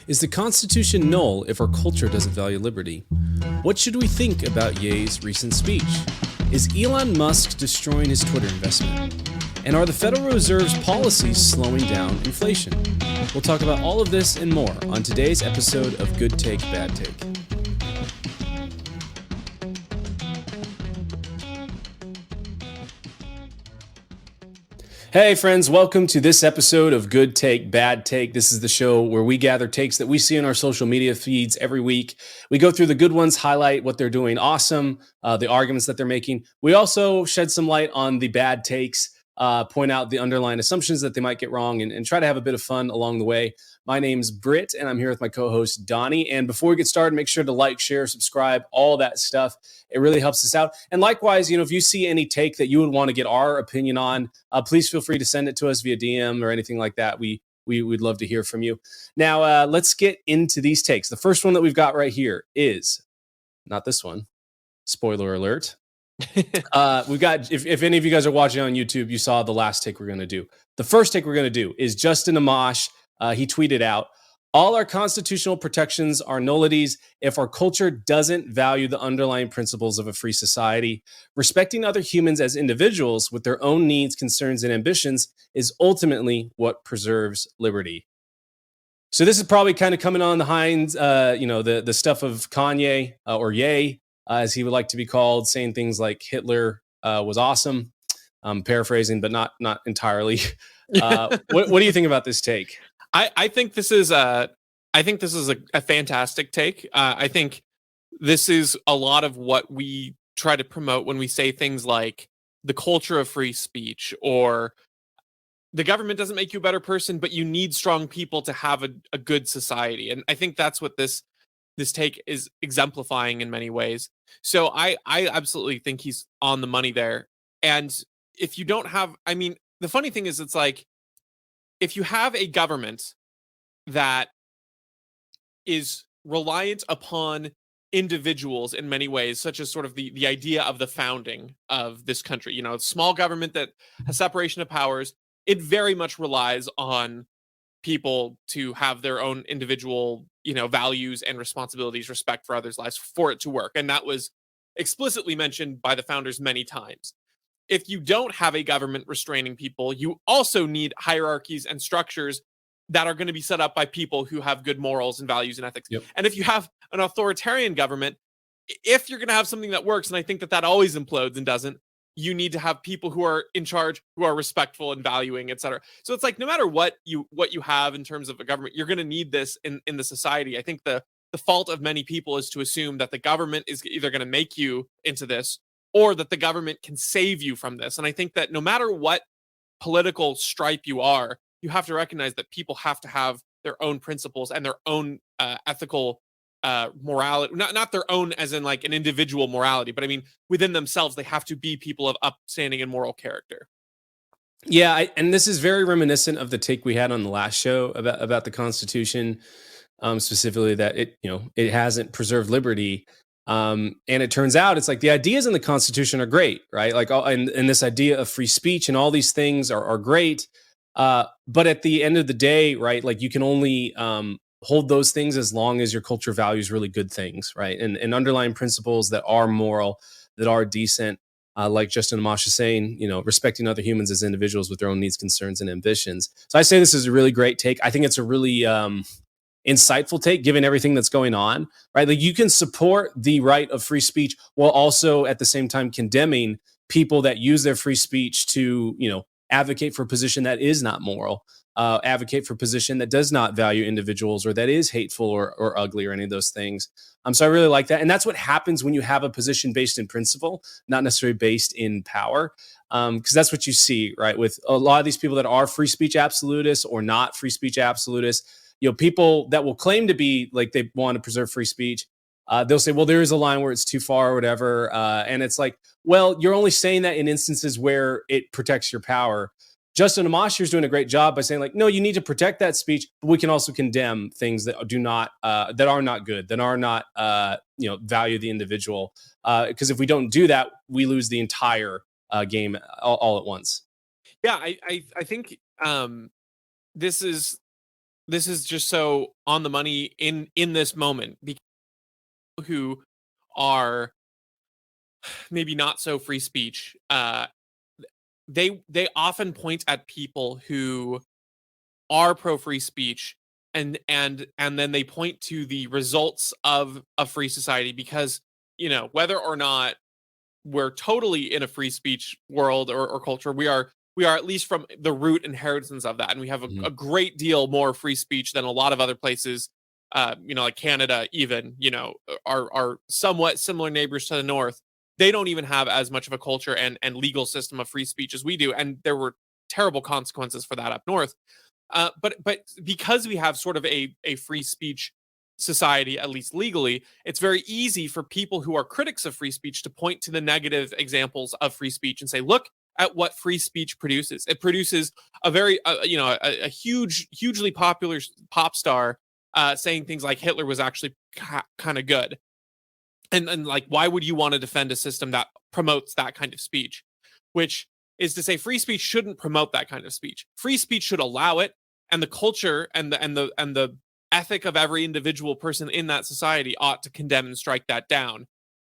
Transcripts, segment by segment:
Is the Constitution null if our culture doesn't value liberty? What should we think about Ye's recent speech? Is Elon Musk destroying his Twitter investment? And are the Federal Reserve's policies slowing down inflation? We'll talk about all of this and more on today's episode of Good Take, Bad Take. Hey friends, welcome to this episode of Good Take, Bad Take. This is the show where we gather takes that we see in our social media feeds every week. We go through the good ones, highlight what they're doing awesome, the arguments that they're making. We also shed some light on the bad takes, point out the underlying assumptions that they might get wrong, and try to have a bit of fun along the way. My name's Britt, and I'm here with my co-host Donnie. And before we get started, make sure to like, share, subscribe, all that stuff. It really helps us out. And likewise, if you see any take that you would want to get our opinion on, please feel free to send it to us via DM or anything like that. We'd love to hear from you. Now, let's get into these takes. The first one that we've got right here is not this one. Spoiler alert. We've got, if any of you guys are watching on YouTube, you saw the last take we're going to do. The first take we're going to do is Justin Amash. He tweeted out, all our constitutional protections are nullities if our culture doesn't value the underlying principles of a free society. Respecting other humans as individuals with their own needs, concerns, and ambitions is ultimately what preserves liberty. So this is probably kind of coming on the hinds, the stuff of Kanye or Ye, as he would like to be called, saying things like Hitler was awesome. I'm paraphrasing, but not entirely. What do you think about this take? I think this is a fantastic take. I think this is a lot of what we try to promote when we say things like the culture of free speech, or the government doesn't make you a better person, but you need strong people to have a good society. And I think that's what this take is exemplifying in many ways. So I absolutely think he's on the money there. And if you don't have, the funny thing is, it's like, if you have a government that is reliant upon individuals in many ways, such as sort of the idea of the founding of this country, small government that has separation of powers, it very much relies on people to have their own individual, values and responsibilities, respect for others' lives for it to work. And that was explicitly mentioned by the founders many times. If you don't have a government restraining people, you also need hierarchies and structures that are going to be set up by people who have good morals and values and ethics. Yep. And if you have an authoritarian government, if you're going to have something that works, and I think that always implodes and doesn't, you need to have people who are in charge, who are respectful and valuing, etc. So it's like, no matter what you have in terms of a government, you're going to need this in the society. I think the fault of many people is to assume that the government is either going to make you into this, or that the government can save you from this. And I think that no matter what political stripe you are, you have to recognize that people have to have their own principles and their own ethical morality, not their own as in like an individual morality, but within themselves, they have to be people of upstanding and moral character. Yeah, and this is very reminiscent of the take we had on the last show about the Constitution, specifically that it hasn't preserved liberty. And it turns out it's like the ideas in the Constitution are great, right? Like, and this idea of free speech and all these things are great. But at the end of the day, right, like you can only hold those things as long as your culture values really good things, right? And underlying principles that are moral, that are decent, like Justin Amash is saying, respecting other humans as individuals with their own needs, concerns, and ambitions. So I say this is a really great take. I think it's a really insightful take given everything that's going on, right? Like you can support the right of free speech while also at the same time condemning people that use their free speech to, advocate for a position that is not moral, advocate for a position that does not value individuals or that is hateful or ugly or any of those things. So I really like that. And that's what happens when you have a position based in principle, not necessarily based in power. Because that's what you see, right? With a lot of these people that are free speech absolutists or not free speech absolutists, people that will claim to be like they want to preserve free speech, they'll say, well, there is a line where it's too far or whatever. And it's like, well, you're only saying that in instances where it protects your power. Justin Amash is doing a great job by saying like, no, you need to protect that speech, but we can also condemn things that do not, that are not good, that are not, value the individual. Because if we don't do that, we lose the entire game all at once. Yeah, I think this is this is just so on the money in this moment, because who are maybe not so free speech, they often point at people who are pro free speech, and then they point to the results of a free society, because whether or not we're totally in a free speech world or culture, we are at least from the root inheritance of that, and we have Mhm. a great deal more free speech than a lot of other places, like Canada, even, are somewhat similar neighbors to the north. They don't even have as much of a culture and legal system of free speech as we do, and there were terrible consequences for that up north. But because we have sort of a free speech society, at least legally, it's very easy for people who are critics of free speech to point to the negative examples of free speech and say, look at what free speech produces. It produces a very a hugely popular pop star saying things like Hitler was actually kind of good. And like, why would you want to defend a system that promotes that kind of speech? Which is to say, free speech shouldn't promote that kind of speech. Free speech should allow it, and the culture and the ethic of every individual person in that society ought to condemn and strike that down.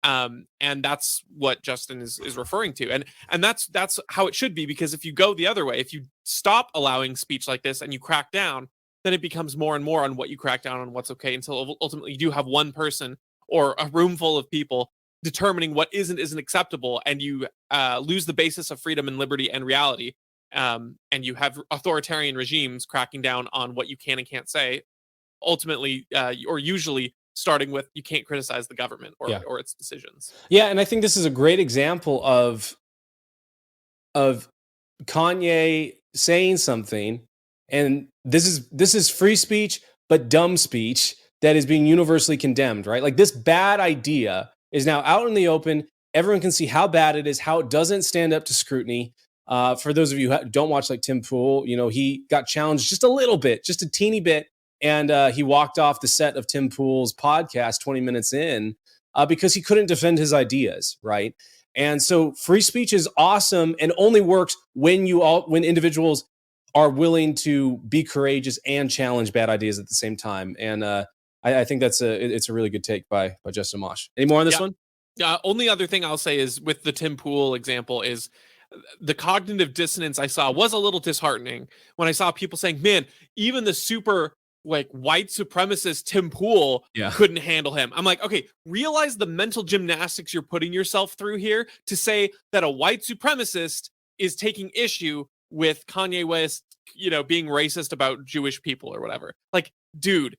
And that's what Justin is referring to, and that's how it should be. Because if you go the other way, if you stop allowing speech like this and you crack down, then it becomes more and more on what you crack down on, what's okay, until ultimately you do have one person or a room full of people determining what isn't acceptable, and you lose the basis of freedom and liberty and reality. And you have authoritarian regimes cracking down on what you can and can't say, ultimately, or usually starting with, you can't criticize the government Yeah. or its decisions. Yeah, and I think this is a great example of Kanye saying something, and this is free speech, but dumb speech that is being universally condemned, right? Like, this bad idea is now out in the open. Everyone can see how bad it is, how it doesn't stand up to scrutiny. For those of you who don't watch, like Tim Pool, he got challenged just a little bit, just a teeny bit, and he walked off the set of Tim Pool's podcast 20 minutes in, because he couldn't defend his ideas, right? And so free speech is awesome and only works when individuals are willing to be courageous and challenge bad ideas at the same time. And I think it's a really good take by Justin Mosh. Any more on this Yeah. one? Only other thing I'll say is, with the Tim Pool example, is the cognitive dissonance I saw was a little disheartening when I saw people saying, man, even the super like white supremacist Tim Pool Yeah. couldn't handle him. I'm like, okay, realize the mental gymnastics you're putting yourself through here to say that a white supremacist is taking issue with Kanye West, being racist about Jewish people or whatever. Like, dude,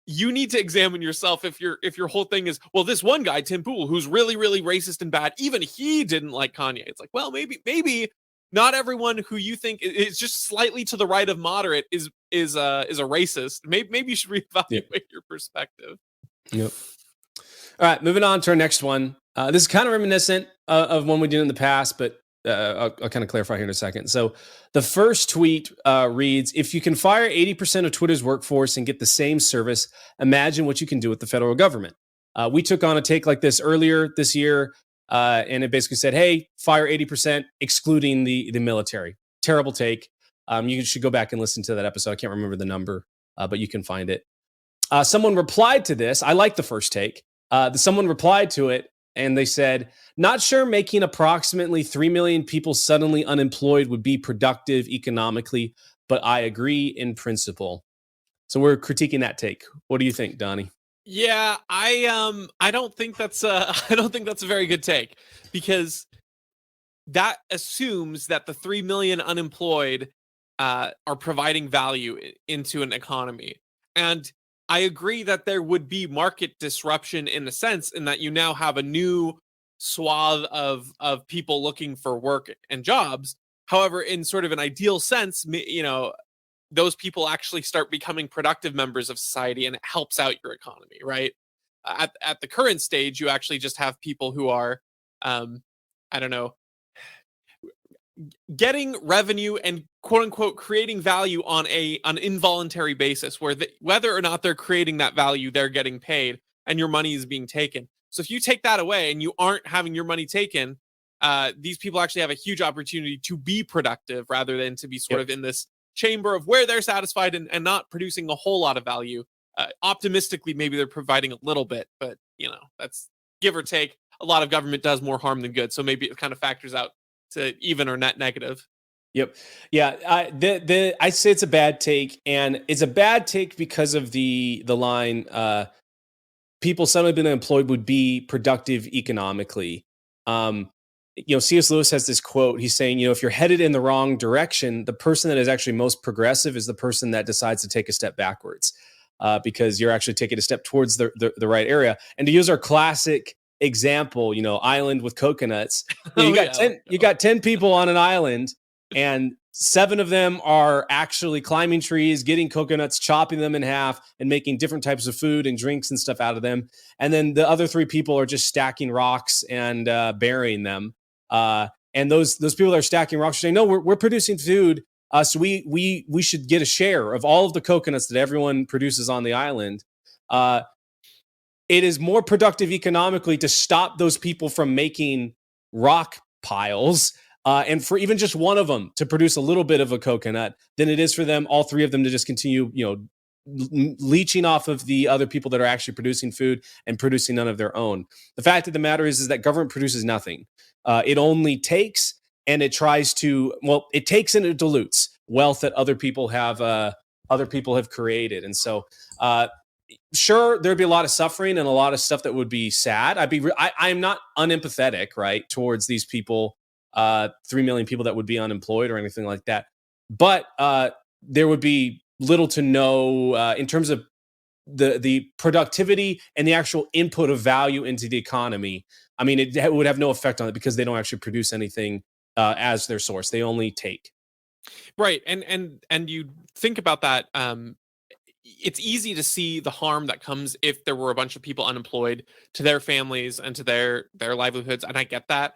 you need to examine yourself if your whole thing is, well, this one guy, Tim Pool, who's really, really racist and bad, even he didn't like Kanye. It's like, well, maybe not everyone who you think is just slightly to the right of moderate is a racist. Maybe you should reevaluate your perspective. Yep. All right, moving on to our next one. This is kind of reminiscent of one we did in the past, but I'll kind of clarify here in a second. So the first tweet reads, if you can fire 80% of Twitter's workforce and get the same service, imagine what you can do with the federal government. We took on a take like this earlier this year, and it basically said, hey, fire 80%, excluding the military. Terrible take. You should go back and listen to that episode. I can't remember the number, but you can find it. Someone replied to this. I like the first take. Someone replied to it, and they said, not sure making approximately 3 million people suddenly unemployed would be productive economically, but I agree in principle. So we're critiquing that take. What do you think, Donnie? Yeah, I don't think that's I don't think that's a very good take, because that assumes that the 3 million unemployed are providing value into an economy. And I agree that there would be market disruption, in the sense in that you now have a new swath of people looking for work and jobs. However, in sort of an ideal sense, those people actually start becoming productive members of society, and it helps out your economy, right? At the current stage, you actually just have people who are, I don't know, getting revenue and quote unquote creating value on an involuntary basis, where whether or not they're creating that value, they're getting paid and your money is being taken. So if you take that away and you aren't having your money taken, these people actually have a huge opportunity to be productive, rather than to be sort Yep. of in this chamber of where they're satisfied and not producing a whole lot of value. Optimistically, maybe they're providing a little bit, but that's give or take. A lot of government does more harm than good, so maybe it kind of factors out to even or net negative. Yep. Yeah. I say it's a bad take, and it's a bad take because of the line. People suddenly been employed would be productive economically. Um, C.S. Lewis has this quote. He's saying, if you're headed in the wrong direction, the person that is actually most progressive is the person that decides to take a step backwards, because you're actually taking a step towards the right area. And to use our classic example, island with coconuts. You got 10 people on an island, and 7 of them are actually climbing trees, getting coconuts, chopping them in half, and making different types of food and drinks and stuff out of them. And then the other 3 people are just stacking rocks and burying them. And those people that are stacking rocks are saying, no, we're producing food, so we should get a share of all of the coconuts that everyone produces on the island. It is more productive economically to stop those people from making rock piles, and for even just one of them to produce a little bit of a coconut, than it is for them, all 3 of them, to just continue, leeching off of the other people that are actually producing food and producing none of their own. The fact of the matter is that government produces nothing. It only takes, and it tries to, it takes and it dilutes wealth that other people have created. And so, sure, there'd be a lot of suffering and a lot of stuff that would be sad. I'm not unempathetic, right, towards these people, 3 million people that would be unemployed or anything like that. But there would be little to no in terms of the productivity and the actual input of value into the economy. I mean, it would have no effect on it because they don't actually produce anything as their source. They only take. Right, and you think about that. It's easy to see the harm that comes if there were a bunch of people unemployed to their families and to their livelihoods, and I get that.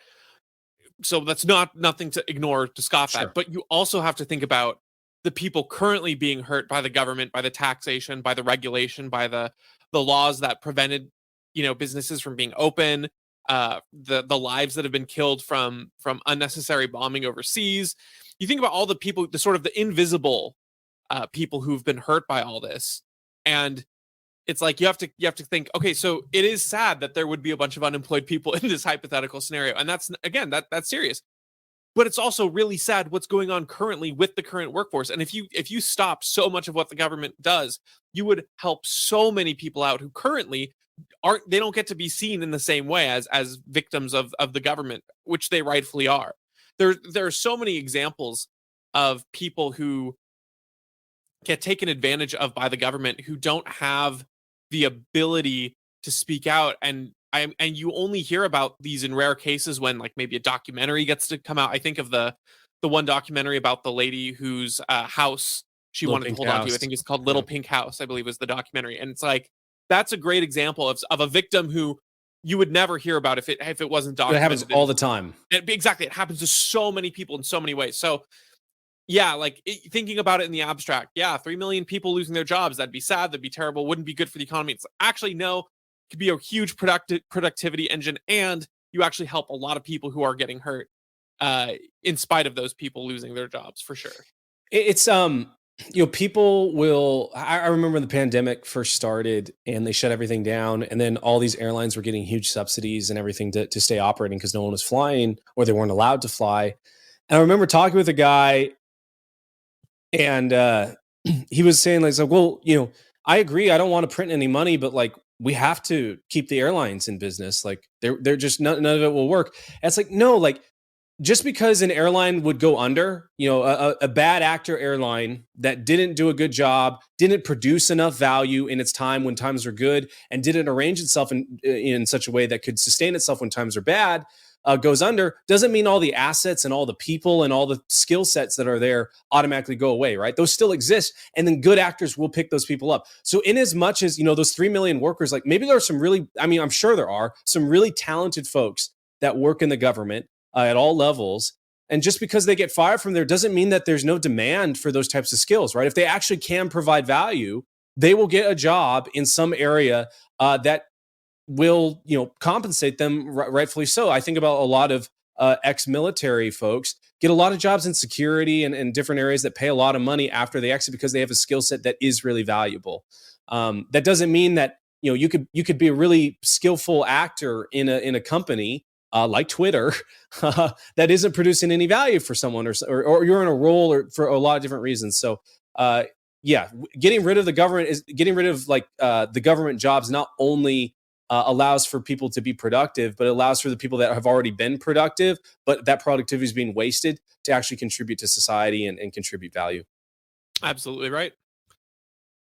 So that's nothing to ignore, to scoff Sure. at. But you also have to think about the people currently being hurt by the government, by the taxation, by the regulation, by the laws that prevented businesses from being open, the lives that have been killed from unnecessary bombing overseas. You think about all the people, the sort of the invisible people who've been hurt by all this, and it's like you have to think, okay, so it is sad that there would be a bunch of unemployed people in this hypothetical scenario, and that's, again, that's serious. But it's also really sad what's going on currently with the current workforce. And if you stop so much of what the government does, you would help so many people out who currently they don't get to be seen in the same way as victims of the government, which they rightfully are. There are so many examples of people who get taken advantage of by the government who don't have the ability to speak out, and you only hear about these in rare cases when, like, maybe a documentary gets to come out. I think of the one documentary about the lady whose house she Little wanted to Pink hold on to. I House. think it's called Little Pink House, I believe, was the documentary. And it's like, that's a great example of a victim who you would never hear about if it wasn't documented. It happens all the time. Exactly. It happens to so many people in so many ways. So yeah, like, thinking about it in the abstract, yeah, 3 million people losing their jobs, that'd be sad, that'd be terrible, wouldn't be good for the economy. It's actually, no, it could be a huge productivity engine, and you actually help a lot of people who are getting hurt, in spite of those people losing their jobs, for sure. It's people will. I remember when the pandemic first started and they shut everything down, and then all these airlines were getting huge subsidies and everything to stay operating because no one was flying or they weren't allowed to fly. And I remember talking with a guy, and he was saying, like, well, I agree, I don't want to print any money, but, like, we have to keep the airlines in business. Like, they're just none of it will work. And it's like, no, like, just because an airline would go under, a bad actor airline that didn't do a good job, didn't produce enough value in its time when times were good, and didn't arrange itself in such a way that could sustain itself when times are bad, goes under, doesn't mean all the assets and all the people and all the skill sets that are there automatically go away, right? Those still exist, and then good actors will pick those people up. So in as much as, those 3 million workers, like, maybe there are some really, I'm sure there are some really talented folks that work in the government at all levels. And just because they get fired from there doesn't mean that there's no demand for those types of skills, right? If they actually can provide value, they will get a job in some area that will compensate them, rightfully so. I think about a lot of ex-military folks get a lot of jobs in security and different areas that pay a lot of money after they exit because they have a skill set that is really valuable. That doesn't mean that you could be a really skillful actor in a company like Twitter that isn't producing any value for someone, or you're in a role or for a lot of different reasons. So yeah, getting rid of the government is getting rid of the government jobs not only allows for people to be productive, but it allows for the people that have already been productive, but that productivity is being wasted to actually contribute to society and contribute value. Absolutely right.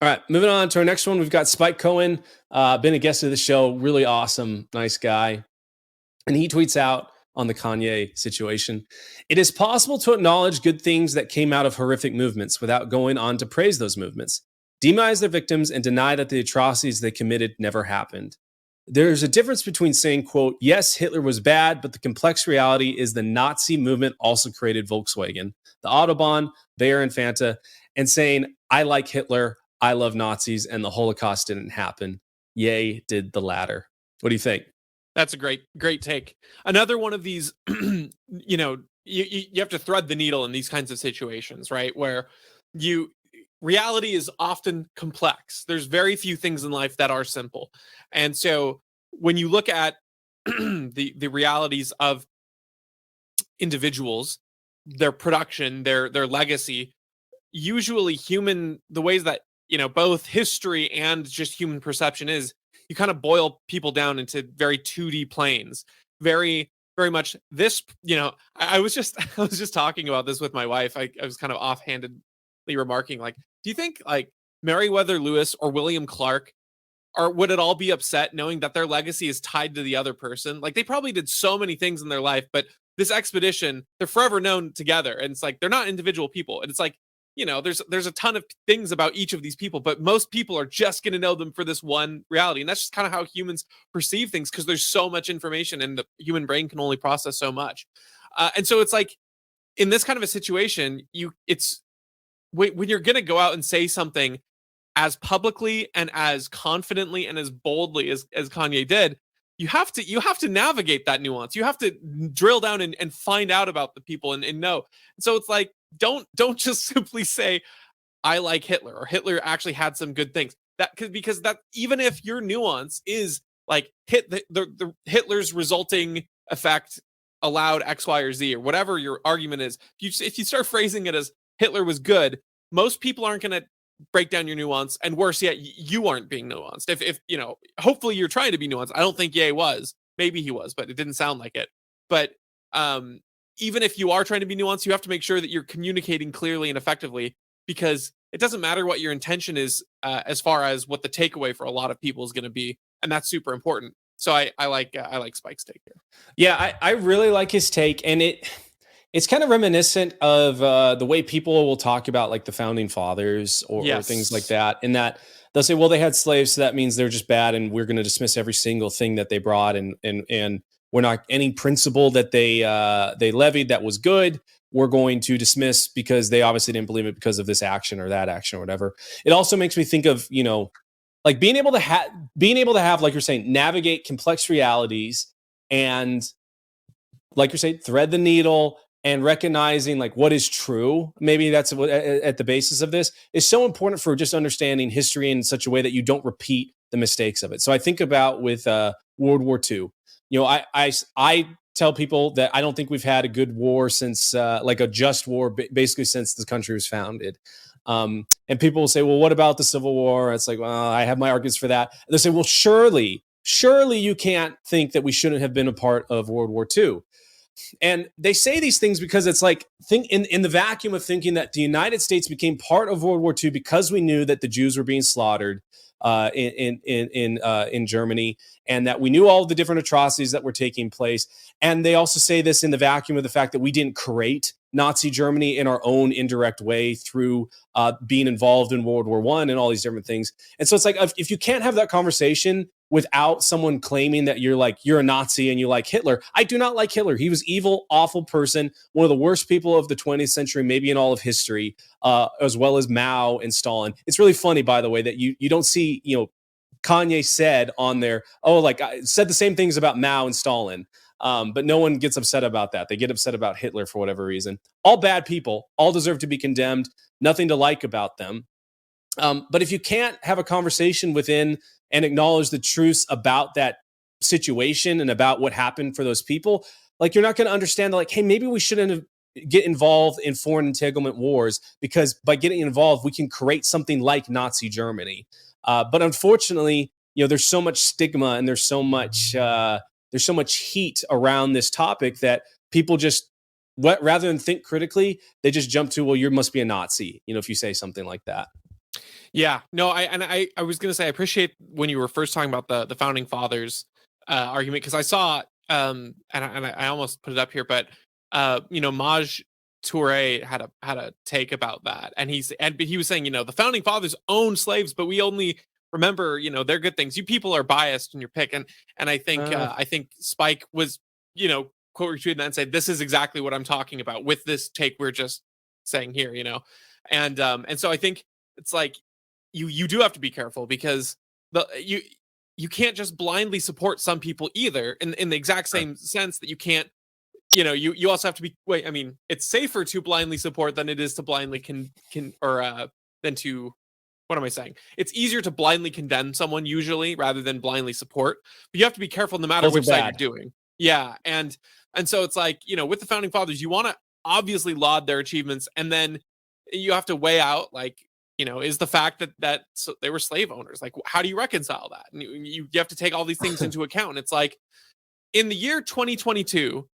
All right, moving on to our next one. We've got Spike Cohen, been a guest of the show, really awesome, nice guy. And he tweets out on the Kanye situation: "It is possible to acknowledge good things that came out of horrific movements without going on to praise those movements, demonize their victims, and deny that the atrocities they committed never happened. There's a difference between saying, quote, yes, Hitler was bad, but the complex reality is the Nazi movement also created Volkswagen, the Autobahn, Bayer and Fanta, and saying, I like Hitler, I love Nazis, and the Holocaust didn't happen. Yay, did the latter." What do you think? That's a great take. Another one of these, you have to thread the needle in these kinds of situations, right? Where you reality is often complex. There's very few things in life that are simple. And so when you look at the realities of individuals, their production, their legacy, usually the ways that both history and just human perception is, you kind of boil people down into very 2D planes, very much this. I was just I was just talking about this with my wife. I was kind of offhandedly remarking, like, do you think like Meriwether Lewis or William Clark would it all be upset knowing that their legacy is tied to the other person? Like, they probably did so many things in their life, but this expedition, they're forever known together. And it's like, they're not individual people. And it's like, there's a ton of things about each of these people, but most people are just going to know them for this one reality. And that's just kind of how humans perceive things, because there's so much information and the human brain can only process so much. And so it's like, in this kind of a situation, it's when you're going to go out and say something as publicly and as confidently and as boldly as Kanye did, you have to navigate that nuance. You have to drill down and find out about the people and know. So it's like, don't just simply say, I like Hitler, or Hitler actually had some good things. Because that, even if your nuance is like the Hitler's resulting effect allowed X, Y, or Z, or whatever your argument is, if you start phrasing it as Hitler was good, most people aren't going to break down your nuance, and worse yet, you aren't being nuanced. If hopefully you're trying to be nuanced. I don't think Ye was. Maybe he was, but it didn't sound like it. But even if you are trying to be nuanced, you have to make sure that you're communicating clearly and effectively, because it doesn't matter what your intention is, as far as what the takeaway for a lot of people is going to be, and that's super important. So I like Spike's take here. Yeah, I really like his take, and it's kind of reminiscent of the way people will talk about like the founding fathers or things like that. In that they'll say, well, they had slaves, so that means they're just bad, and we're going to dismiss every single thing that they brought, and we're not, any principle that they levied that was good, we're going to dismiss because they obviously didn't believe it because of this action or that action or whatever. It also makes me think of like being able to have, like you're saying, navigate complex realities, and like you're saying, thread the needle, and recognizing like what is true. Maybe that's what at the basis of this is so important for just understanding history in such a way that you don't repeat the mistakes of it. So I think about with World War II. I tell people that I don't think we've had a good war since like a just war, basically since the country was founded. And people will say, well, what about the Civil War? It's like, well, I have my arguments for that. And they say, well, surely you can't think that we shouldn't have been a part of World War II. And they say these things because it's like, think in the vacuum of thinking that the United States became part of World War II because we knew that the Jews were being slaughtered in Germany, and that we knew all of the different atrocities that were taking place. And they also say this in the vacuum of the fact that we didn't create Nazi Germany in our own indirect way through being involved in World War I and all these different things. And so it's like, if you can't have that conversation without someone claiming that you're a Nazi and you like Hitler. I do not like Hitler. He was evil, awful person, one of the worst people of the 20th century, maybe in all of history, as well as Mao and Stalin. It's really funny, by the way, that you don't see, Kanye said on there, said the same things about Mao and Stalin. But no one gets upset about that. They get upset about Hitler for whatever reason. All bad people, all deserve to be condemned. Nothing to like about them. But if you can't have a conversation within and acknowledge the truths about that situation and about what happened for those people, like you're not going to understand, like, hey, maybe we shouldn't get involved in foreign entanglement wars, because by getting involved, we can create something like Nazi Germany. But unfortunately, there's so much stigma and there's so much heat around this topic that people just, rather than think critically, they just jump to, well, you must be a Nazi, if you say something like that. Yeah, no, I was gonna say, I appreciate when you were first talking about the founding fathers argument, because I saw and I almost put it up here, but Maj Toure had a take about that, and he was saying, the founding fathers owned slaves, but we only remember their good things. You people are biased in your pick, and I think Spike was quote retweeted that and said, this is exactly what I'm talking about with this take we're just saying here, and so I think it's like you do have to be careful, because you can't just blindly support some people either, in the exact same sense that you can't, you also have to be, I mean, it's safer to blindly support than it is to blindly than to, what am I saying? It's easier to blindly condemn someone usually rather than blindly support, but you have to be careful no matter Both which are side bad. you're doing. Yeah. And so it's like, with the founding fathers, you want to obviously laud their achievements, and then you have to weigh out, like, is the fact that so they were slave owners, like, how do you reconcile that? And you have to take all these things into account. And it's like, in the year 2022,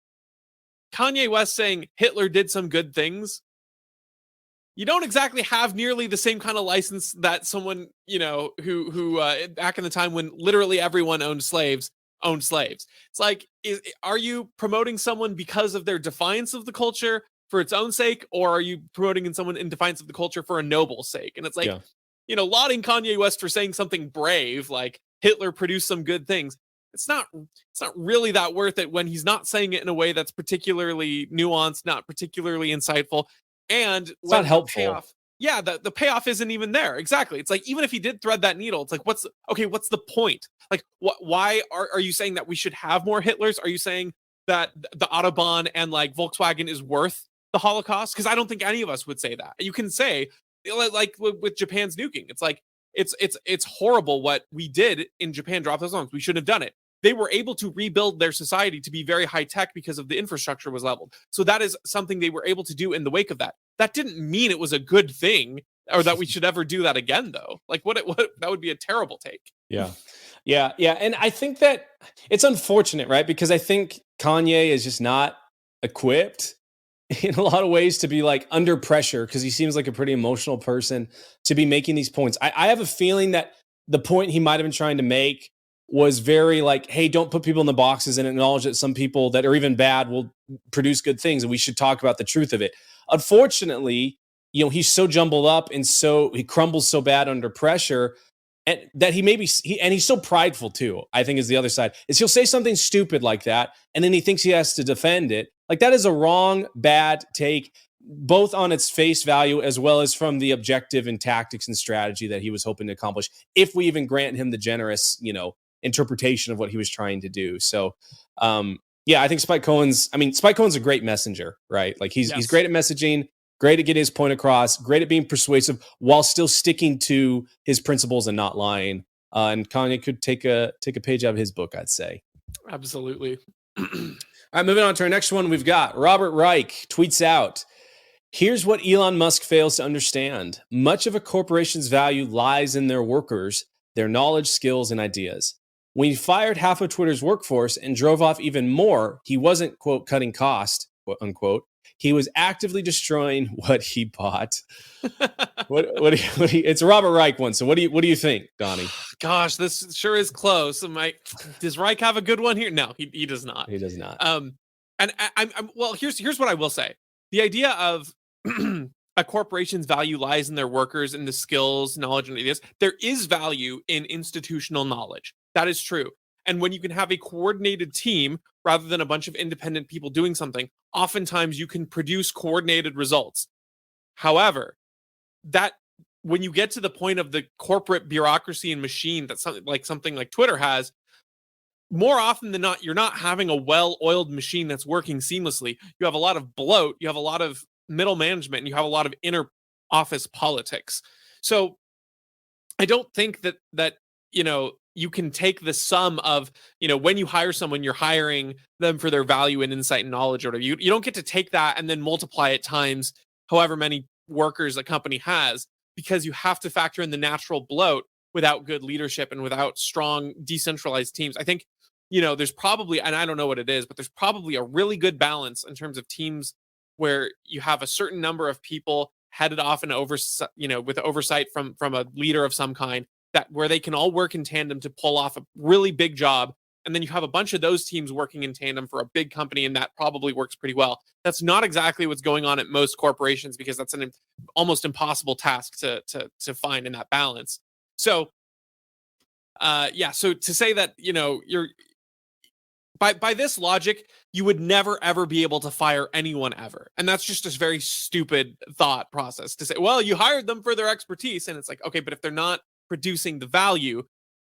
Kanye West saying Hitler did some good things, you don't exactly have nearly the same kind of license that someone, who back in the time when literally everyone owned slaves. It's like, are you promoting someone because of their defiance of the culture for its own sake, or are you promoting someone in defiance of the culture for a noble sake? And it's like, lauding Kanye West for saying something brave, like Hitler produced some good things. It's not really that worth it when he's not saying it in a way that's particularly nuanced, not particularly insightful, and It's not when the helpful. payoff, the payoff isn't even there. Exactly. It's like, even if he did thread that needle, it's like, what's the point? Like, why are you saying that we should have more Hitlers? Are you saying that the Autobahn and like Volkswagen is worth the Holocaust? Because I don't think any of us would say that. You can say, like with Japan's nuking, it's like, it's horrible what we did in Japan, drop those bombs. We shouldn't have done it. They were able to rebuild their society to be very high tech because of the infrastructure was leveled. So that is something they were able to do in the wake of that. That didn't mean it was a good thing, or that we should ever do that again, though. Like, what that would be a terrible take. Yeah. And I think that it's unfortunate, right? Because I think Kanye is just not equipped in a lot of ways to be like under pressure, because he seems like a pretty emotional person to be making these points. I have a feeling that the point he might have been trying to make was very like, hey, don't put people in the boxes, and acknowledge that some people that are even bad will produce good things, and we should talk about the truth of it. Unfortunately, he's so jumbled up and he crumbles so bad under pressure, and that he's so prideful too. I think is the other side, is he'll say something stupid like that, and then he thinks he has to defend it. Like, that is a wrong, bad take, both on its face value as well as from the objective and tactics and strategy that he was hoping to accomplish, if we even grant him the generous, interpretation of what he was trying to do. So, I think Spike Cohen's a great messenger, right? Like, he's great at messaging, great at getting his point across, great at being persuasive while still sticking to his principles and not lying. And Kanye could take a page out of his book, I'd say. Absolutely. All right, moving on to our next one. We've got Robert Reich tweets out, here's what Elon Musk fails to understand. Much of a corporation's value lies in their workers, their knowledge, skills, and ideas. When he fired half of Twitter's workforce and drove off even more, he wasn't, quote, cutting cost, quote unquote. He was actively destroying what he bought. It's a Robert Reich one. So what do you think, Donnie? Gosh, this sure is close. Does Reich have a good one here? No, he does not. He does not. And I'm well, here's what I will say. The idea of a corporation's value lies in their workers and the skills, knowledge, and ideas. There is value in institutional knowledge. That is true. And when you can have a coordinated team rather than a bunch of independent people doing something, oftentimes you can produce coordinated results. However, that when you get to the point of the corporate bureaucracy and machine that something like Twitter has, more often than not, you're not having a well-oiled machine that's working seamlessly. You have a lot of bloat, you have a lot of middle management, and you have a lot of inner office politics. So I don't think that you can take the sum of, when you hire someone, you're hiring them for their value and insight and knowledge or whatever. You don't get to take that and then multiply it times however many workers a company has, because you have to factor in the natural bloat without good leadership and without strong decentralized teams. I think, there's probably, and I don't know what it is, but there's probably a really good balance in terms of teams where you have a certain number of people headed off and with oversight from a leader of some kind, that where they can all work in tandem to pull off a really big job. And then you have a bunch of those teams working in tandem for a big company, and that probably works pretty well. That's not exactly what's going on at most corporations, because that's an almost impossible task to find in that balance. So so to say that, you're by this logic, you would never ever be able to fire anyone ever. And that's just a very stupid thought process to say, well, you hired them for their expertise. And it's like, okay, but if they're not producing the value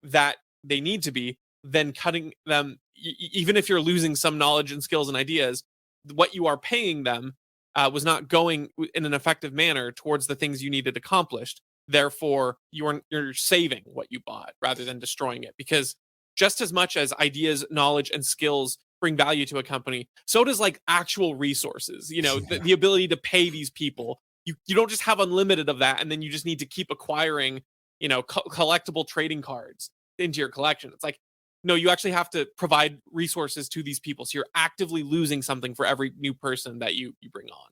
that they need to be, then cutting them, even if you're losing some knowledge and skills and ideas, what you are paying them was not going in an effective manner towards the things you needed accomplished. Therefore, you're saving what you bought rather than destroying it, because just as much as ideas, knowledge, and skills bring value to a company, so does like actual resources. The ability to pay these people. You don't just have unlimited of that, and then you just need to keep acquiring, collectible trading cards into your collection. It's like, no, you actually have to provide resources to these people. So you're actively losing something for every new person that you bring on.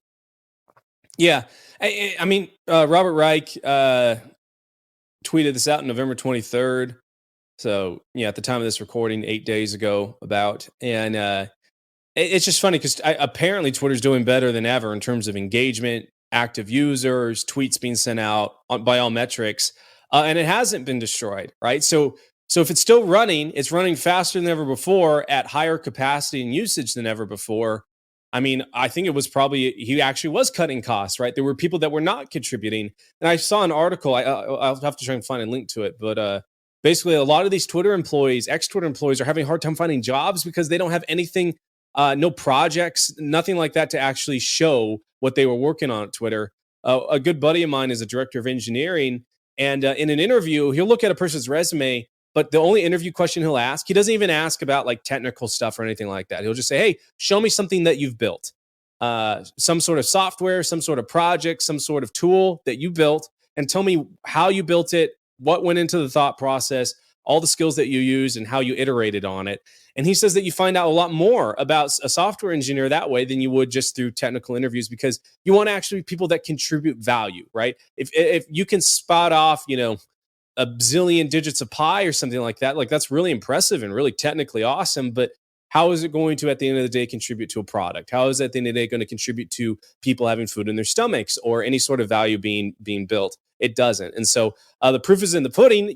Yeah. I mean, Robert Reich tweeted this out on November 23rd. So, at the time of this recording, 8 days ago, and it's just funny because apparently Twitter's doing better than ever in terms of engagement, active users, tweets being sent out by all metrics, and it hasn't been destroyed, right? So if it's still running, it's running faster than ever before at higher capacity and usage than ever before. I mean, I think it was probably he actually was cutting costs, right? There were people that were not contributing, and I saw an article. I'll have to try and find a link to it, but basically, a lot of these Twitter employees, ex-Twitter employees, are having a hard time finding jobs because they don't have anything, no projects, nothing like that to actually show what they were working on at Twitter. A good buddy of mine is a director of engineering, and in an interview, he'll look at a person's resume, but the only interview question he'll ask, he doesn't even ask about like technical stuff or anything like that. He'll just say, "Hey, show me something that you've built, some sort of software, some sort of project, some sort of tool that you built, and tell me how you built it, what went into the thought process, all the skills that you used, and how you iterated on it." And he says that you find out a lot more about a software engineer that way than you would just through technical interviews, because you want actually people that contribute value, right? If you can spot off, a bazillion digits of pi or something like that, like that's really impressive and really technically awesome. But how is it going to, at the end of the day, contribute to a product? How is it at the end of the day going to contribute to people having food in their stomachs or any sort of value being built? It doesn't. And so the proof is in the pudding.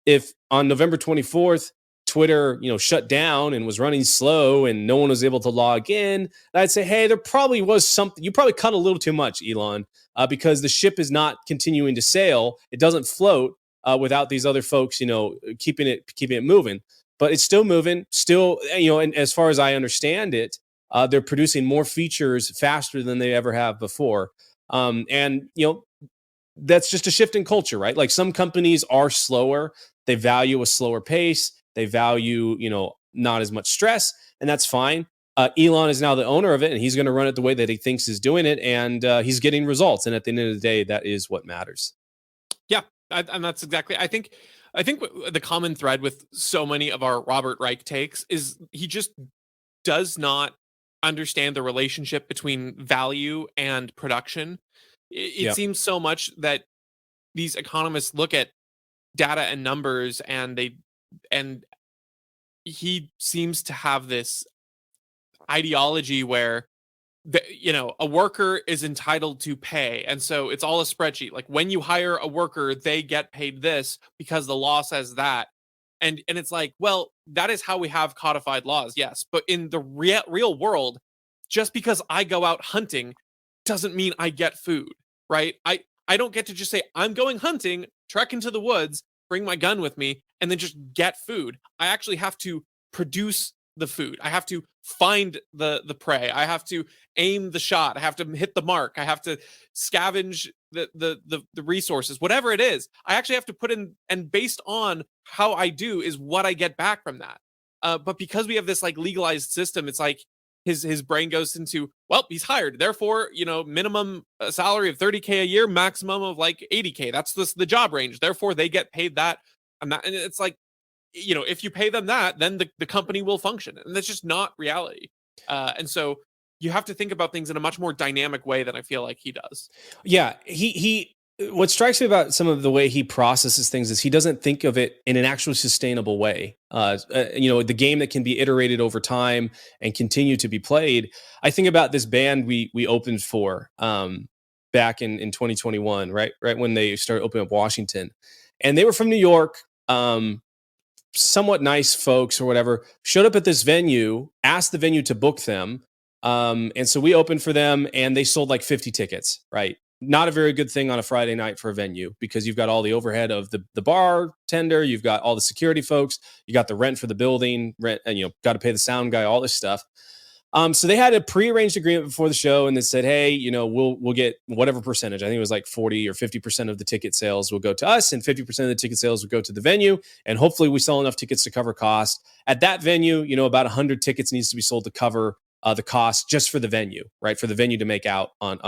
If on November 24th, Twitter, shut down and was running slow and no one was able to log in, I'd say, hey, there probably was something. You probably cut a little too much, Elon, because the ship is not continuing to sail. It doesn't float without these other folks, keeping it moving. But it's still moving. Still, and as far as I understand it, they're producing more features faster than they ever have before. And that's just a shift in culture, right? Like some companies are slower. They value a slower pace. They value, not as much stress, and that's fine. Elon is now the owner of it, and he's going to run it the way that he thinks is doing it, and he's getting results. And at the end of the day, that is what matters. Yeah, and that's exactly. I think the common thread with so many of our Robert Reich takes is he just does not understand the relationship between value and production. It seems so much that these economists look at data and numbers, and he seems to have this ideology where a worker is entitled to pay, and so it's all a spreadsheet. Like when you hire a worker, they get paid this because the law says that, and it's like, well, that is how we have codified laws, yes, but in the real world, just because I go out hunting doesn't mean I get food, right? I don't get to just say I'm going hunting, trek into the woods, bring my gun with me and then just get food. I actually have to produce the food. I have to find the prey. I have to aim the shot. I have to hit the mark. I have to scavenge the resources, whatever it is. I actually have to put in, and based on how I do is what I get back from that. But because we have this like legalized system, it's like his brain goes into, well, he's hired, therefore, minimum salary of 30K a year, maximum of like 80K. That's the job range. Therefore, they get paid that. And it's like, if you pay them that, then the company will function. And that's just not reality. And so you have to think about things in a much more dynamic way than I feel like he does. Yeah, he what strikes me about some of the way he processes things is he doesn't think of it in an actually sustainable way. The game that can be iterated over time and continue to be played. I think about this band we opened for back in 2021, right when they started opening up Washington, and they were from New York. Somewhat nice folks or whatever showed up at this venue, asked the venue to book them. And so we opened for them and they sold like 50 tickets, right? Not a very good thing on a Friday night for a venue because you've got all the overhead of the bartender, you've got all the security folks, you got the rent for the building, rent, and got to pay the sound guy, all this stuff. So they had a prearranged agreement before the show, and they said, "Hey, we'll get whatever percentage. I think it was like 40 or 50% of the ticket sales will go to us, and 50% of the ticket sales will go to the venue. And hopefully, we sell enough tickets to cover cost at that venue. About 100 tickets needs to be sold to cover the cost just for the venue, right? For the venue to make out on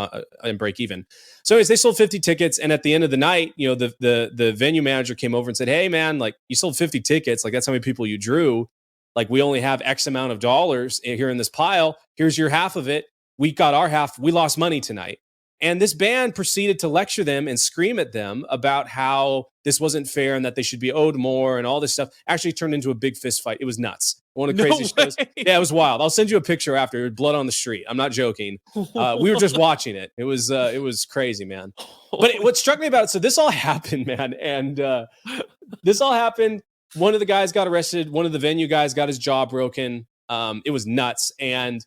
and break even. So, anyways, they sold 50 tickets, and at the end of the night, the venue manager came over and said, "Hey, man, like you sold 50 tickets, like that's how many people you drew." Like, we only have X amount of dollars here in this pile. Here's your half of it. We got our half. We lost money tonight. And this band proceeded to lecture them and scream at them about how this wasn't fair and that they should be owed more and all this stuff. Actually turned into a big fist fight. It was nuts. One of the craziest shows. Yeah, it was wild. I'll send you a picture after. It was blood on the street. I'm not joking. We were just watching it. It was crazy, man. But what struck me about it, so this all happened, man. And this all happened. One of the guys got arrested. One of the venue guys got his jaw broken. It was nuts. And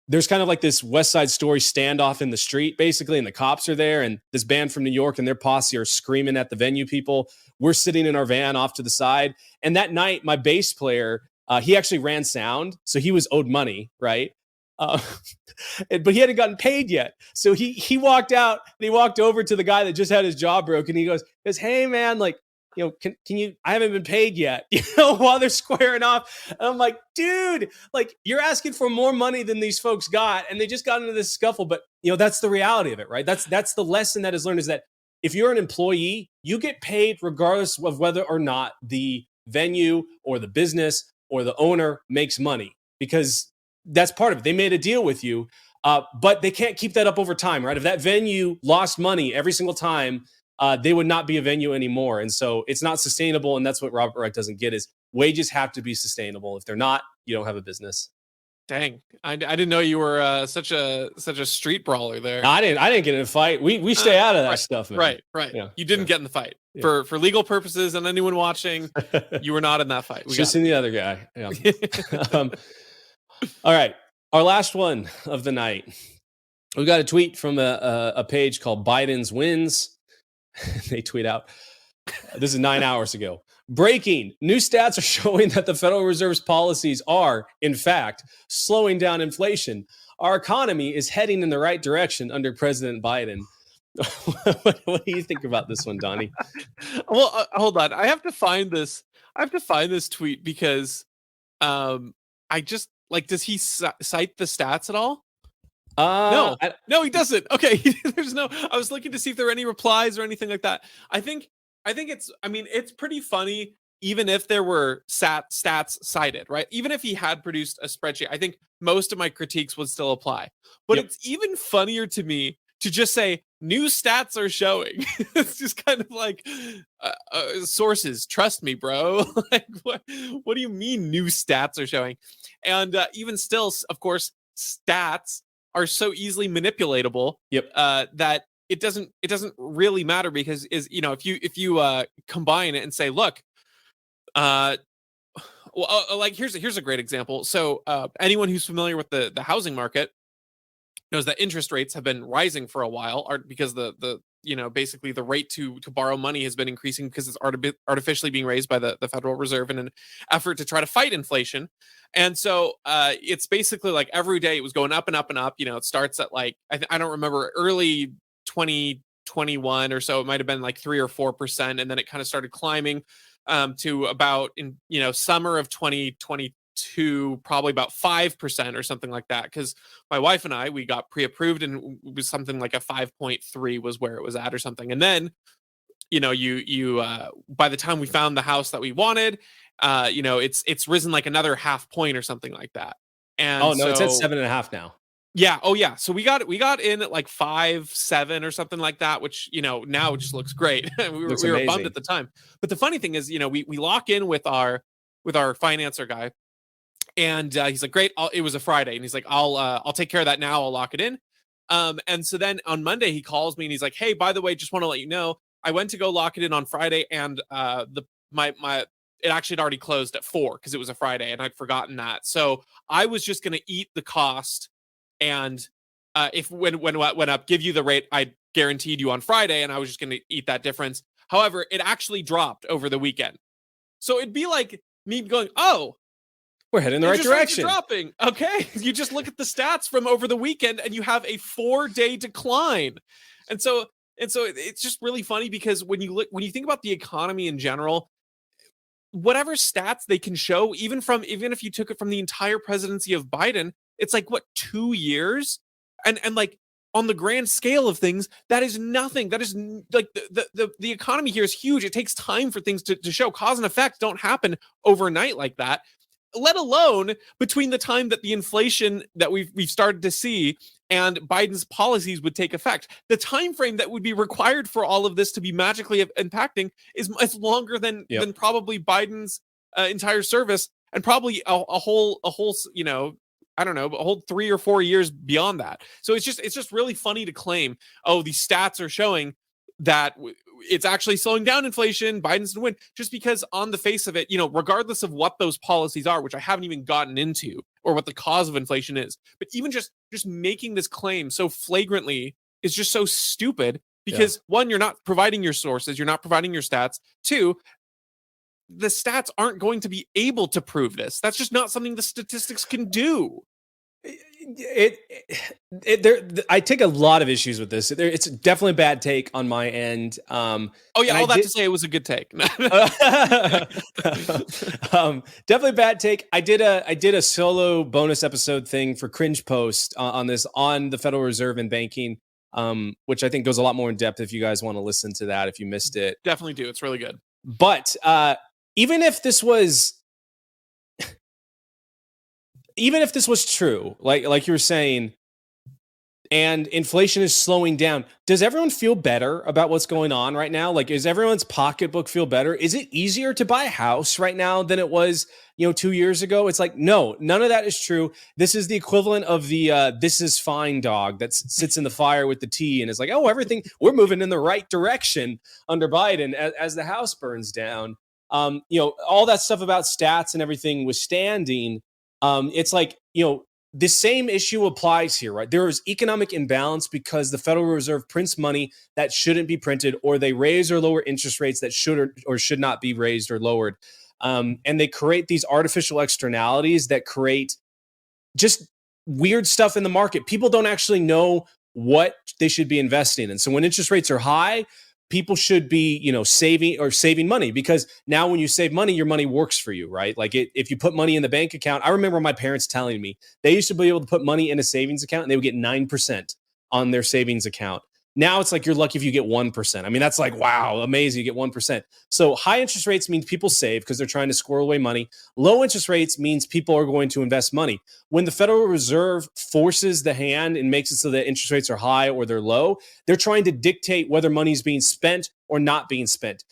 there's kind of like this West Side Story standoff in the street, basically, and the cops are there. And this band from New York and their posse are screaming at the venue people. We're sitting in our van off to the side. And that night, my bass player, he actually ran sound. So he was owed money, right? But he hadn't gotten paid yet. So he walked out and he walked over to the guy that just had his jaw broken. He goes, "Hey, man, like, can you, I haven't been paid yet," while they're squaring off. And I'm like, dude, like, you're asking for more money than these folks got. And they just got into this scuffle. But, that's the reality of it, right? That's the lesson that is learned, is that if you're an employee, you get paid regardless of whether or not the venue or the business or the owner makes money, because that's part of it. They made a deal with you, but they can't keep that up over time, right? If that venue lost money every single time, they would not be a venue anymore. And so it's not sustainable. And that's what Robert Wright doesn't get, is wages have to be sustainable. If they're not, you don't have a business. Dang. I didn't know you were such a street brawler there. I didn't get in a fight. We stay out of that stuff, man. Right. Yeah, you didn't get in the fight. Yeah. For legal purposes and anyone watching, you were not in that fight. Just in the other guy. Yeah. All right. Our last one of the night. We got a tweet from a page called Biden's Wins. They tweet out, this is 9 hours ago. Breaking, new stats are showing that the Federal Reserve's policies are, in fact, slowing down inflation. Our economy is heading in the right direction under President Biden. What do you think about this one, Donnie? Well, hold on. I have to find this tweet because I just, like, does he cite the stats at all? No, he doesn't. Okay, there's no. I was looking to see if there were any replies or anything like that. I think it's. I mean, it's pretty funny, even if there were stats cited, right? Even if he had produced a spreadsheet, I think most of my critiques would still apply. But It's even funnier to me to just say new stats are showing. It's just kind of like sources. Trust me, bro. Like, what do you mean new stats are showing? And even still, of course, stats are so easily manipulatable that it doesn't really matter, because if you combine it and say, look, like, here's a great example. So anyone who's familiar with the housing market knows that interest rates have been rising for a while, because the basically the rate to borrow money has been increasing because it's artificially being raised by the Federal Reserve in an effort to try to fight inflation. And so it's basically like every day it was going up and up and up. It starts at like I don't remember, early 2021 or so. It might have been like 3 or 4%, and then it kind of started climbing to about in summer of 2022, probably about 5% or something like that. Because my wife and we got pre-approved, and it was something like a 5.3 was where it was at or something. And then you by the time we found the house that we wanted, it's risen like another half point or something like that. And Oh no, it's at so 7.5 now. yeah. Oh yeah. So we got in at like 5.7 or something like that, which now it just looks great. Looks we were bummed amazing. at the time. But the funny thing is, we lock in with our financer guy, and he's like, great. It was a Friday, and he's like, I'll take care of that now. I'll lock it in. And so then on Monday he calls me and he's like, hey, by the way, just want to let you know, I went to go lock it in on Friday, and my it actually had already closed at 4 because it was a Friday, and I'd forgotten that. So I was just going to eat the cost, and if when it went up, give you the rate I guaranteed you on Friday, and I was just going to eat that difference. However, it actually dropped over the weekend. So it'd be like me going, oh, we're heading in the right direction. Dropping. Okay. You just look at the stats from over the weekend and you have a 4-day decline. And so it's just really funny because when you think about the economy in general, whatever stats they can show, even if you took it from the entire presidency of Biden, it's like, what, 2 years? And like, on the grand scale of things, that is nothing. That is like the economy here is huge. It takes time for things to show. Cause and effect don't happen overnight like that, let alone between the time that the inflation that we've started to see and Biden's policies would take effect. The time frame that would be required for all of this to be magically impacting is longer than probably Biden's entire service, and probably a whole I don't know, a whole 3 or 4 years beyond that. So it's just really funny to claim, oh, these stats are showing that it's actually slowing down inflation, Biden's going to win, just because on the face of it, regardless of what those policies are, which I haven't even gotten into, or what the cause of inflation is, but even just making this claim so flagrantly is just so stupid because one, you're not providing your sources, you're not providing your stats. Two, the stats aren't going to be able to prove this. That's just not something the statistics can do. I take a lot of issues with this. It's definitely a bad take on my end. Oh yeah, all that to say it was a good take. Definitely a bad take. I did a solo bonus episode thing for Cringe Post on this, on the Federal Reserve and banking, which I think goes a lot more in depth if you guys want to listen to that, if you missed it. Definitely do. It's really good. But even if this was true, like you were saying, and inflation is slowing down, does everyone feel better about what's going on right now? Like, is everyone's pocketbook feel better? Is it easier to buy a house right now than it was, 2 years ago? It's like, no, none of that is true. This is the equivalent of the this is fine dog that sits in the fire with the tea and is like, oh, everything, we're moving in the right direction under Biden as the house burns down. All that stuff about stats and everything withstanding, it's like, the same issue applies here, right? There is economic imbalance because the Federal Reserve prints money that shouldn't be printed, or they raise or lower interest rates that should or should not be raised or lowered. And they create these artificial externalities that create just weird stuff in the market. People don't actually know what they should be investing in. So when interest rates are high, people should be, saving money, because now when you save money, your money works for you, right? Like if you put money in the bank account, I remember my parents telling me they used to be able to put money in a savings account and they would get 9% on their savings account. Now it's like you're lucky if you get 1%. I mean, that's like, wow, amazing, you get 1%. So high interest rates means people save because they're trying to squirrel away money. Low interest rates means people are going to invest money. When the Federal Reserve forces the hand and makes it so that interest rates are high or they're low, they're trying to dictate whether money is being spent or not being spent.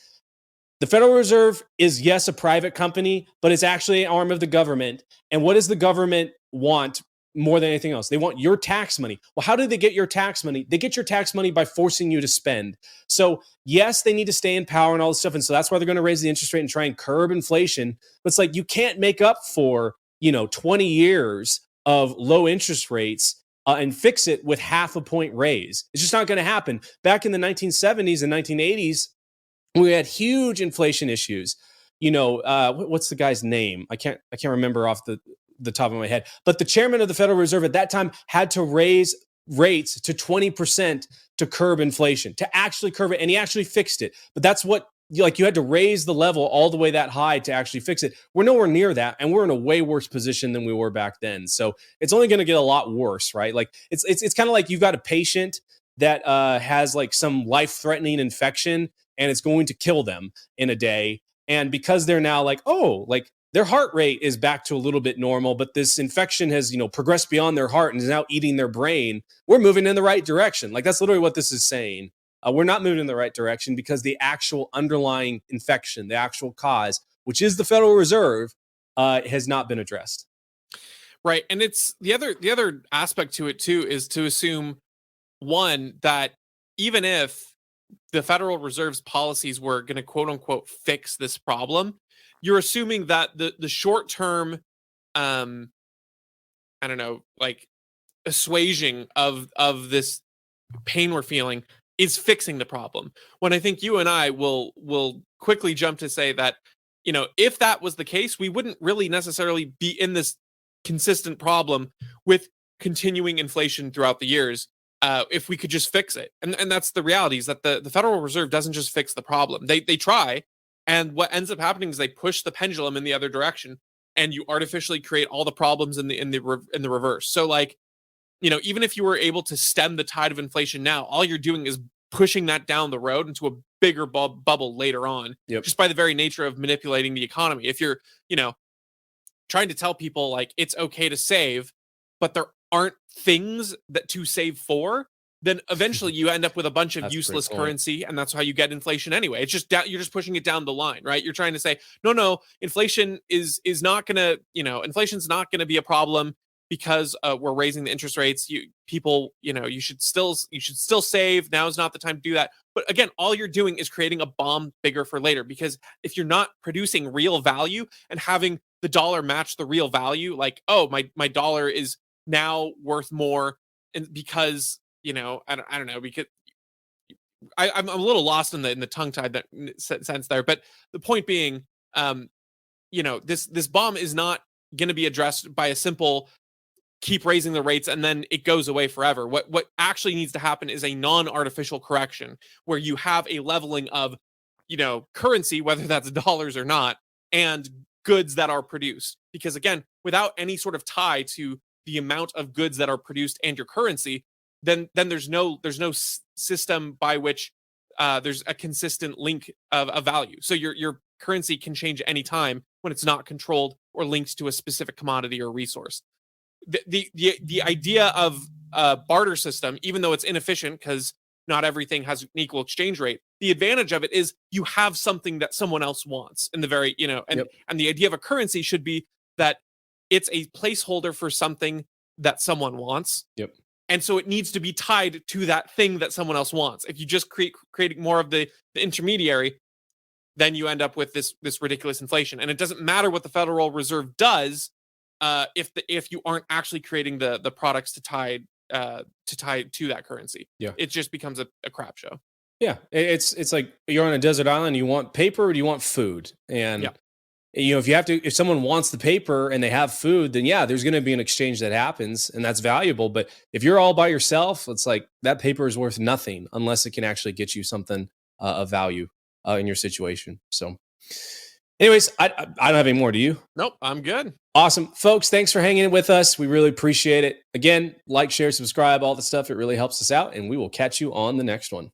The Federal Reserve is, yes, a private company, but it's actually an arm of the government. And what does the government want more than anything else? They want your tax money. Well, how do they get your tax money? They get your tax money by forcing you to spend. So yes, they need to stay in power and all this stuff. And so that's why they're going to raise the interest rate and try and curb inflation. But it's like, you can't make up for, 20 years of low interest rates and fix it with half a point raise. It's just not going to happen. Back in the 1970s and 1980s, we had huge inflation issues. What's the guy's name? I can't remember off the top of my head. But the chairman of the Federal Reserve at that time had to raise rates to 20% to curb inflation, to actually curb it, and he actually fixed it. But that's what you had to raise the level all the way that high to actually fix it. We're nowhere near that, and we're in a way worse position than we were back then. So it's only going to get a lot worse, right? Like it's kind of like you've got a patient that has like some life-threatening infection, and it's going to kill them in a day. And because they're now like, oh, like their heart rate is back to a little bit normal, but this infection has, progressed beyond their heart and is now eating their brain. We're moving in the right direction. Like that's literally what this is saying. We're not moving in the right direction because the actual underlying infection, the actual cause, which is the Federal Reserve, has not been addressed. Right. And it's the other aspect to it too is to assume, one, that even if the Federal Reserve's policies were going to quote unquote fix this problem, you're assuming that the short term, I don't know, like assuaging of this pain we're feeling is fixing the problem. When I think you and I will quickly jump to say that, if that was the case, we wouldn't really necessarily be in this consistent problem with continuing inflation throughout the years. If we could just fix it. And that's the reality, is that the Federal Reserve doesn't just fix the problem. They try, and what ends up happening is they push the pendulum in the other direction, and you artificially create all the problems in the reverse. So like, even if you were able to stem the tide of inflation now, all you're doing is pushing that down the road into a bigger bubble later on, just by the very nature of manipulating the economy. If you're, trying to tell people like it's okay to save, but there aren't things that to save for, then eventually you end up with a bunch of useless currency, and that's how you get inflation anyway. It's just you're just pushing it down the line, right? You're trying to say, no, inflation is not gonna, inflation's not gonna be a problem because we're raising the interest rates. You should still save. Now is not the time to do that. But again, all you're doing is creating a bomb bigger for later, because if you're not producing real value and having the dollar match the real value, like, oh, my dollar is now worth more, and because I don't know, because I'm a little lost in the tongue tied that sense there, but the point being, this bomb is not going to be addressed by a simple keep raising the rates and then it goes away forever. What actually needs to happen is a non-artificial correction where you have a leveling of currency, whether that's dollars or not, and goods that are produced. Because again, without any sort of tie to the amount of goods that are produced and your currency, then there's no system by which there's a consistent link of value. So your currency can change any time when it's not controlled or linked to a specific commodity or resource. The idea of a barter system, even though it's inefficient because not everything has an equal exchange rate, the advantage of it is you have something that someone else wants in the very, and the idea of a currency should be that it's a placeholder for something that someone wants. And so it needs to be tied to that thing that someone else wants. If you just create more of the intermediary, then you end up with this ridiculous inflation. And it doesn't matter what the Federal Reserve does if you aren't actually creating the products to tie to that currency. It just becomes a crap show. It's like you're on a desert island. You want paper or do you want food? And if someone wants the paper and they have food, then there's going to be an exchange that happens, and that's valuable. But if you're all by yourself, it's like that paper is worth nothing unless it can actually get you something of value in your situation. So anyways, I don't have any more. Do you? Nope, I'm good. Awesome. Folks, thanks for hanging with us. We really appreciate it. Again, like, share, subscribe, all the stuff. It really helps us out, and we will catch you on the next one.